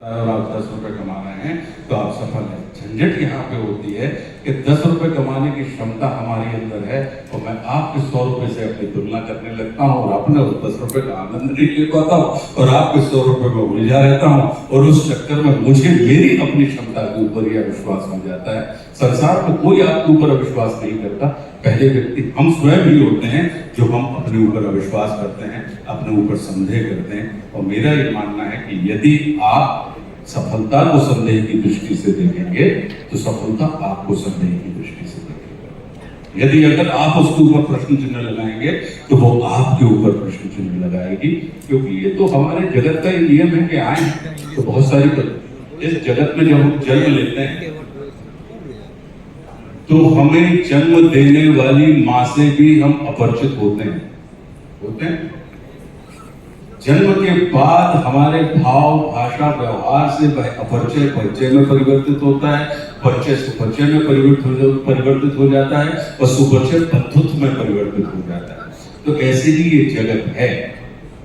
और आप 10 रुपए कमा रहे हैं तो आप सफल हैं। झंझट यहाँ पे होती है कि 10 रुपए कमाने की क्षमता हमारे अंदर है और मैं आपके 100 रुपए से अपनी तुलना करने लगता हूँ और अपने उस 10 रुपए का आनंद नहीं ले पाता हूँ और आपके 100 रुपए में उलझा रहता हूँ और उस चक्कर में मुझे मेरी अपनी क्षमता के ऊपर यह विश्वास हो जाता है। संसार में कोई आपके ऊपर अविश्वास नहीं करता, पहले व्यक्ति हम स्वयं ही होते हैं जो हम अपने ऊपर अविश्वास करते हैं, अपने ऊपर संदेह करते हैं। और मेरा ये मानना है कि यदि आप सफलता को संदेह की दृष्टि से देखेंगे तो सफलता आपको संदेह की दृष्टि से देखेगी। यदि अगर आप उसके ऊपर प्रश्न चिन्ह लगाएंगे तो वो आपके ऊपर प्रश्न चिन्ह लगाएगी, क्योंकि ये तो हमारे जगत का ही नियम है कि आए तो बहुत सारी इस जगत में जब हम जन्म लेते हैं तो हमें जन्म देने वाली मां से भी हम अपरिचित होते हैं। जन्म के बाद हमारे भाव, भाषा, व्यवहार से अपरिचय परिचय में परिवर्तित होता है, परिचय सुपरिचय में परिवर्तित हो जाता है और सुपरिचय बंधुत्व में परिवर्तित हो जाता है। तो ऐसे ही ये जगत है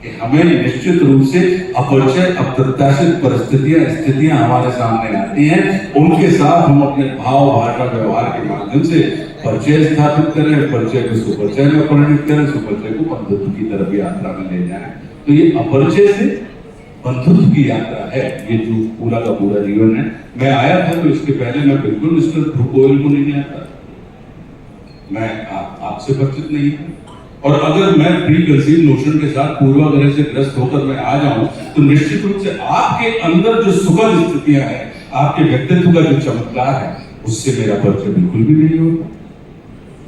कि हमें निश्चित रूप से अपरिचय, अप्रत्याशित परिस्थितियां, स्थितियां हमारे सामने आती हैं, उनके साथ हम अपने भाव, भाषा, व्यवहार के माध्यम से परिचय स्थापित करें, परिचय को सुपरिचय में परिणित करें, सुपरिचय को बंधुत्व की तरफ यात्रा में ले जाएं। तो ये अपरिचय से बंधुत्व की यात्रा है, ये जो पूरा का पूरा जीवन है। मैं आया था तो इसके पहले मैं बिल्कुल मिस्टर ध्रुव गोयल को नहीं जानता, मैं आपसे परिचित नहीं हूँ। और अगर मैं प्री कंसीव नोशन के साथ पूर्वाग्रह से ग्रस्त होकर मैं आ जाऊं तो निश्चित रूप से आपके अंदर जो सुखद स्थितियां हैं, आपके व्यक्तित्व का जो चमत्कार है, उससे मेरा परिचय बिल्कुल भी नहीं होगा।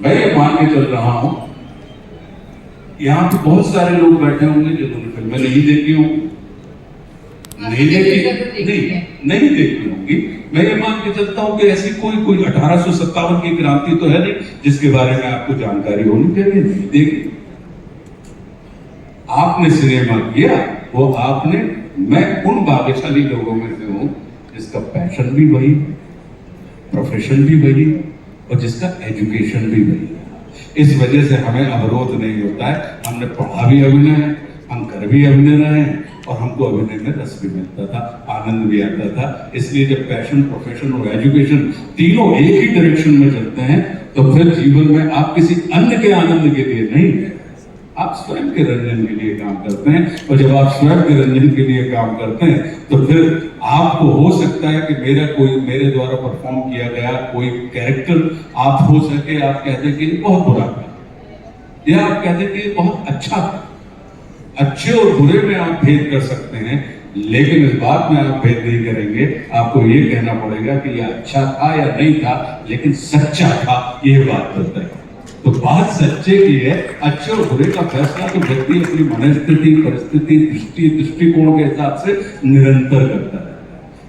मैं ये मान के चल रहा हूं, यहाँ पे बहुत सारे लोग बैठे होंगे जिन्होंने फिल्में नहीं देखी होंगी, नहीं देखी होंगी। मैं ये मान के चलता हूँ कि ऐसी कोई 1857 की क्रांति तो है नहीं जिसके बारे में आपको जानकारी होनी चाहिए। नहीं देखी, आपने सिनेमा किया, वो आपने, मैं उन भाग्यशाली लोगों में से हूँ जिसका पैशन भी वही, प्रोफेशन भी वही और जिसका एजुकेशन भी वही है। इस वजह से हमें अवरोध नहीं होता है। हमने पढ़ा भी अभिनय है, हम कर भी अभिनय रहे हैं और हमको अभिनय में रस भी मिलता था, आनंद भी आता था। इसलिए जब पैशन, प्रोफेशन और एजुकेशन तीनों एक ही डायरेक्शन में चलते हैं तो फिर जीवन में आप किसी अन्य के आनंद के लिए नहीं, आप स्वयं के रंजन के लिए काम करते हैं। और जब आप स्वयं के रंजन के लिए काम करते हैं तो फिर आपको हो सकता है कि मेरे द्वारा परफॉर्म किया गया कोई कैरेक्टर आप हो सके, आप कहते कि बहुत बुरा था, या आप कहते कि बहुत अच्छा था। अच्छे और बुरे में आप भेद कर सकते हैं, लेकिन इस बात में आप भेद नहीं करेंगे। आपको ये कहना पड़ेगा कि यह अच्छा था या नहीं था, लेकिन सच्चा था, ये बात करता है। तो बात सच्चे की है। अच्छे और बुरे का फैसला तो व्यक्ति अपनी मनस्थिति, परिस्थिति, दृष्टिकोण के हिसाब से निरंतर करता है।